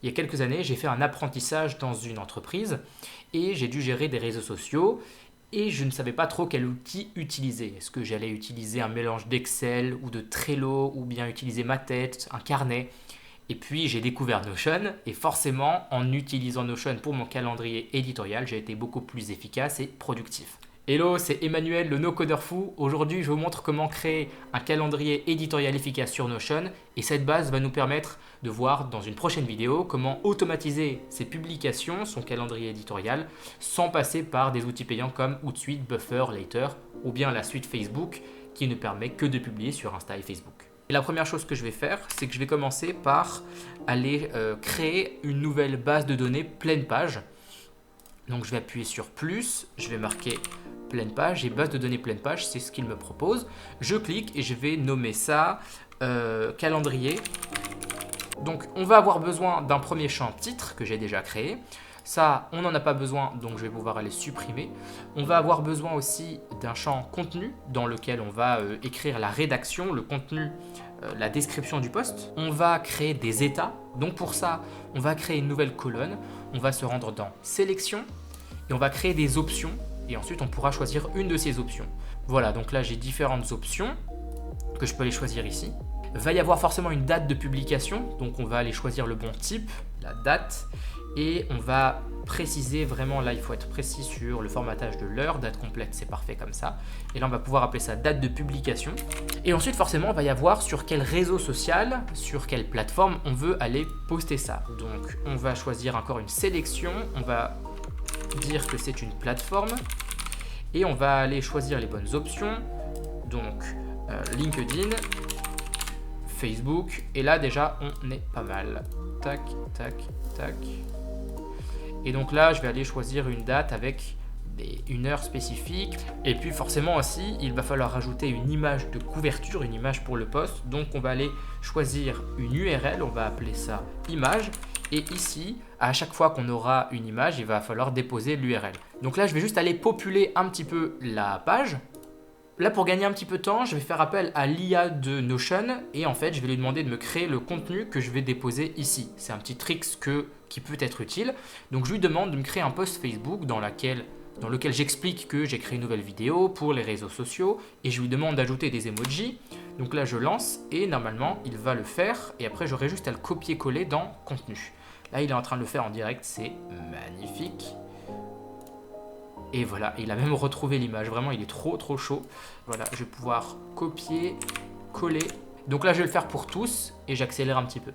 il y a quelques années, j'ai fait un apprentissage dans une entreprise et j'ai dû gérer des réseaux sociaux et je ne savais pas trop quel outil utiliser. Est-ce que j'allais utiliser un mélange d'Excel ou de Trello ou bien utiliser ma tête, un carnet? Et puis j'ai découvert Notion et forcément en utilisant Notion pour mon calendrier éditorial, j'ai été beaucoup plus efficace et productif. Hello, c'est Emmanuel, le no-codeur fou. Aujourd'hui, je vous montre comment créer un calendrier éditorial efficace sur Notion et cette base va nous permettre de voir dans une prochaine vidéo comment automatiser ses publications, son calendrier éditorial, sans passer par des outils payants comme Hootsuite, Buffer, Later ou bien la suite Facebook qui ne permet que de publier sur Insta et Facebook. Et la première chose que je vais faire, c'est que je vais commencer par aller créer une nouvelle base de données pleine page. Donc je vais appuyer sur plus, je vais marquer pleine page et base de données pleine page, c'est ce qu'il me propose. Je clique et je vais nommer ça calendrier. Donc on va avoir besoin d'un premier champ titre que j'ai déjà créé. Ça, on n'en a pas besoin, donc je vais pouvoir aller supprimer. On va avoir besoin aussi d'un champ contenu dans lequel on va écrire la rédaction, le contenu, la description du post. On va créer des états. Donc pour ça, on va créer une nouvelle colonne. On va se rendre dans sélection et on va créer des options. Et ensuite, on pourra choisir une de ces options. Voilà, donc là, j'ai différentes options que je peux aller choisir ici. Il va y avoir forcément une date de publication. Donc on va aller choisir le bon type, la date. Et on va préciser vraiment, là il faut être précis sur le formatage de l'heure, date complète c'est parfait comme ça. Et là on va pouvoir appeler ça date de publication. Et ensuite forcément on va y avoir sur quel réseau social, sur quelle plateforme on veut aller poster ça. Donc on va choisir encore une sélection, on va dire que c'est une plateforme. Et on va aller choisir les bonnes options. Donc LinkedIn, Facebook. Et là déjà on est pas mal. Tac, tac, tac. Et donc là, je vais aller choisir une date avec une heure spécifique. Et puis forcément aussi, il va falloir rajouter une image de couverture, une image pour le post. Donc on va aller choisir une URL, on va appeler ça image. Et ici, à chaque fois qu'on aura une image, il va falloir déposer l'URL. Donc là, je vais juste aller populer un petit peu la page. Là, pour gagner un petit peu de temps, je vais faire appel à l'IA de Notion et en fait, je vais lui demander de me créer le contenu que je vais déposer ici. C'est un petit trick qui peut être utile. Donc, je lui demande de me créer un post Facebook dans lequel j'explique que j'ai créé une nouvelle vidéo pour les réseaux sociaux et je lui demande d'ajouter des emojis. Donc là, je lance et normalement, il va le faire et après, j'aurai juste à le copier-coller dans contenu. Là, il est en train de le faire en direct, c'est magnifique. Et voilà, il a même retrouvé l'image. Vraiment, il est trop chaud. Voilà, je vais pouvoir copier, coller. Donc là, je vais le faire pour tous et j'accélère un petit peu.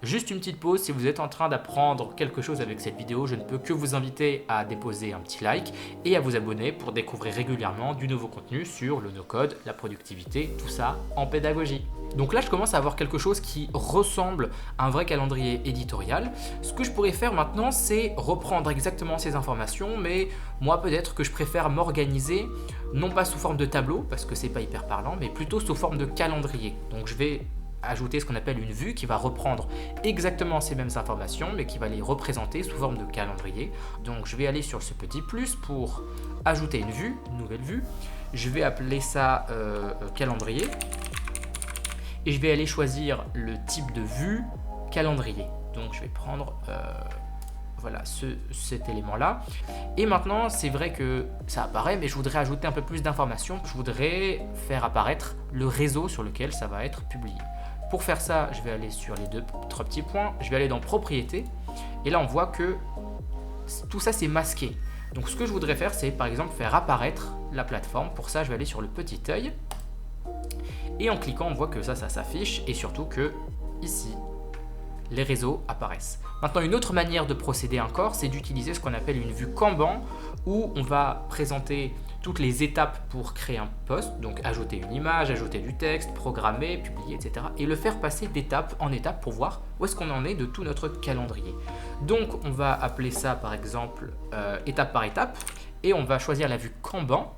Juste une petite pause, si vous êtes en train d'apprendre quelque chose avec cette vidéo, je ne peux que vous inviter à déposer un petit like et à vous abonner pour découvrir régulièrement du nouveau contenu sur le no-code, la productivité, tout ça en pédagogie. Donc là, je commence à avoir quelque chose qui ressemble à un vrai calendrier éditorial. Ce que je pourrais faire maintenant, c'est reprendre exactement ces informations, mais moi, peut-être que je préfère m'organiser, non pas sous forme de tableau, parce que c'est pas hyper parlant, mais plutôt sous forme de calendrier. Donc je vais ajouter ce qu'on appelle une vue qui va reprendre exactement ces mêmes informations mais qui va les représenter sous forme de calendrier. Donc je vais aller sur ce petit plus pour ajouter une vue, une nouvelle vue. Je vais appeler ça calendrier et je vais aller choisir le type de vue calendrier. Donc je vais prendre voilà, cet élément-là. Et maintenant, c'est vrai que ça apparaît, mais je voudrais ajouter un peu plus d'informations. Je voudrais faire apparaître le réseau sur lequel ça va être publié. Pour faire ça, je vais aller sur les trois petits points, je vais aller dans propriétés et là on voit que tout ça c'est masqué. Donc ce que je voudrais faire, c'est par exemple faire apparaître la plateforme. Pour ça, je vais aller sur le petit œil et en cliquant, on voit que ça s'affiche et surtout que ici, les réseaux apparaissent. Maintenant, une autre manière de procéder encore, c'est d'utiliser ce qu'on appelle une vue Kanban où on va présenter toutes les étapes pour créer un post, donc ajouter une image, ajouter du texte, programmer, publier, etc. et le faire passer d'étape en étape pour voir où est-ce qu'on en est de tout notre calendrier. Donc, on va appeler ça par exemple étape par étape et on va choisir la vue Kanban.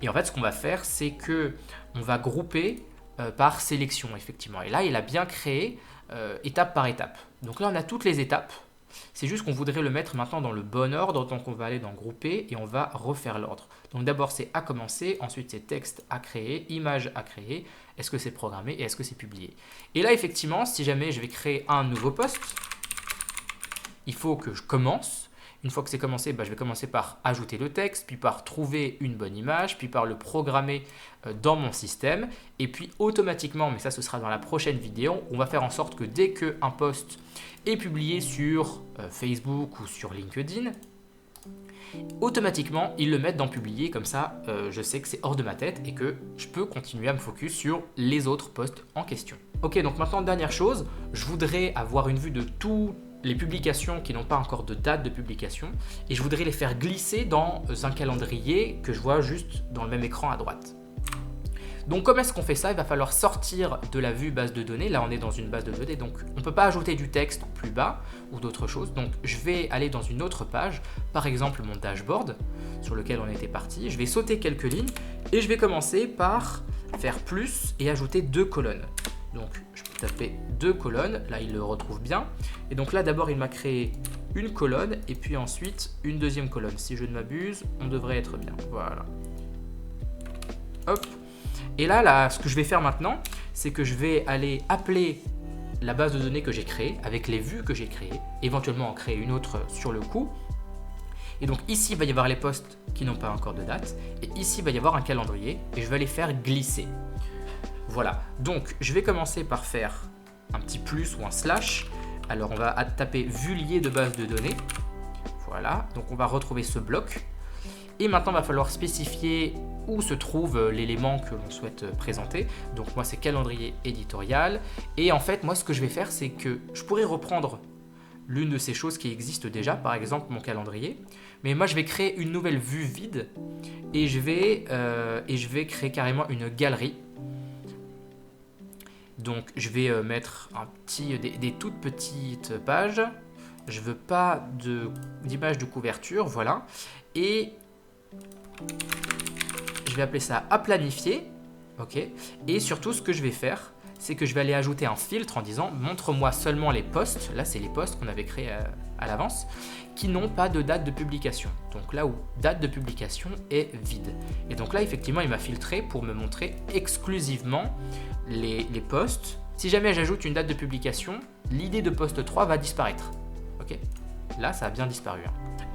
Et en fait, ce qu'on va faire, c'est que on va grouper par sélection, effectivement. Et là, il a bien créé étape par étape. Donc là, on a toutes les étapes. C'est juste qu'on voudrait le mettre maintenant dans le bon ordre, donc on va aller dans grouper et on va refaire l'ordre. Donc d'abord c'est à commencer, ensuite c'est texte à créer, image à créer, est-ce que c'est programmé et est-ce que c'est publié. Et là effectivement, si jamais je vais créer un nouveau post, il faut que je commence. Une fois que c'est commencé, je vais commencer par ajouter le texte, puis par trouver une bonne image, puis par le programmer dans mon système. Et puis automatiquement, mais ça ce sera dans la prochaine vidéo, on va faire en sorte que dès qu'un post est publié sur Facebook ou sur LinkedIn, automatiquement, ils le mettent dans publier, comme ça je sais que c'est hors de ma tête et que je peux continuer à me focus sur les autres posts en question. Ok, donc maintenant, dernière chose, je voudrais avoir une vue de toutes les publications qui n'ont pas encore de date de publication et je voudrais les faire glisser dans un calendrier que je vois juste dans le même écran à droite. Donc comment est-ce qu'on fait ça? Il va falloir sortir de la vue base de données. Là, on est dans une base de données, donc on ne peut pas ajouter du texte plus bas ou d'autres choses. Donc je vais aller dans une autre page, par exemple mon dashboard sur lequel on était parti. Je vais sauter quelques lignes et je vais commencer par faire plus et ajouter 2 colonnes. Donc je peux taper 2 colonnes, là il le retrouve bien. Et donc là d'abord il m'a créé une colonne et puis ensuite une deuxième colonne. Si je ne m'abuse, on devrait être bien. Voilà. Hop. Et là, ce que je vais faire maintenant, c'est que je vais aller appeler la base de données que j'ai créée avec les vues que j'ai créées, éventuellement en créer une autre sur le coup. Et donc ici, il va y avoir les posts qui n'ont pas encore de date. Et ici, il va y avoir un calendrier et je vais les faire glisser. Voilà. Donc, je vais commencer par faire un petit plus ou un slash. Alors, on va taper vue liée de base de données. Voilà. Donc, on va retrouver ce bloc. Et maintenant, il va falloir spécifier où se trouve l'élément que l'on souhaite présenter. Donc moi, c'est calendrier éditorial. Et en fait, moi, ce que je vais faire, c'est que je pourrais reprendre l'une de ces choses qui existent déjà, par exemple mon calendrier. Mais moi, je vais créer une nouvelle vue vide et je vais créer carrément une galerie. Donc, je vais mettre des toutes petites pages. Je veux pas d'image de couverture, voilà. Et je vais appeler ça à planifier, ok. Et surtout, ce que je vais faire, c'est que je vais aller ajouter un filtre en disant montre-moi seulement les posts. Là, c'est les posts qu'on avait créés à l'avance qui n'ont pas de date de publication. Donc là où date de publication est vide. Et donc là, effectivement, il m'a filtré pour me montrer exclusivement les posts. Si jamais j'ajoute une date de publication, l'idée de post 3 va disparaître. Ok. Là, ça a bien disparu.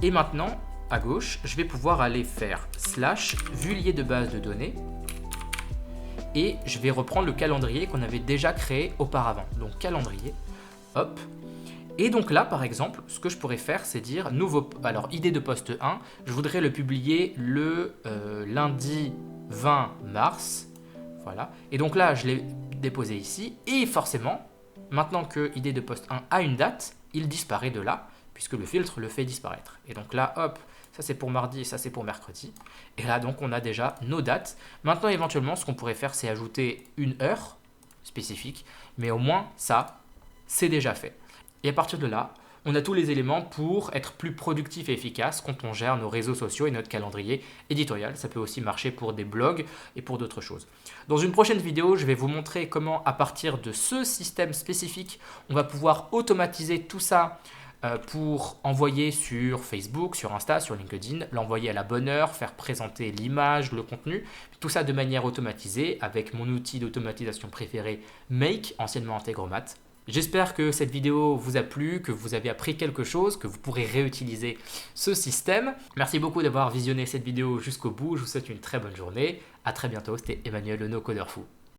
Et maintenant, à gauche, je vais pouvoir aller faire slash vue liée de base de données et je vais reprendre le calendrier qu'on avait déjà créé auparavant. Donc calendrier, hop. Et donc là, par exemple, ce que je pourrais faire, c'est dire nouveau. Alors idée de poste 1, je voudrais le publier le lundi 20 mars. Voilà. Et donc là, je l'ai déposé ici et forcément, maintenant que idée de poste 1 a une date, il disparaît de là puisque le filtre le fait disparaître. Et donc là, hop. Ça, c'est pour mardi et ça, c'est pour mercredi. Et là, donc, on a déjà nos dates. Maintenant, éventuellement, ce qu'on pourrait faire, c'est ajouter une heure spécifique. Mais au moins, ça, c'est déjà fait. Et à partir de là, on a tous les éléments pour être plus productif et efficace quand on gère nos réseaux sociaux et notre calendrier éditorial. Ça peut aussi marcher pour des blogs et pour d'autres choses. Dans une prochaine vidéo, je vais vous montrer comment, à partir de ce système spécifique, on va pouvoir automatiser tout ça pour envoyer sur Facebook, sur Insta, sur LinkedIn, l'envoyer à la bonne heure, faire présenter l'image, le contenu, tout ça de manière automatisée avec mon outil d'automatisation préféré Make, anciennement Integromat. J'espère que cette vidéo vous a plu, que vous avez appris quelque chose, que vous pourrez réutiliser ce système. Merci beaucoup d'avoir visionné cette vidéo jusqu'au bout, je vous souhaite une très bonne journée. À très bientôt, c'était Emmanuel le No Codeur Fou.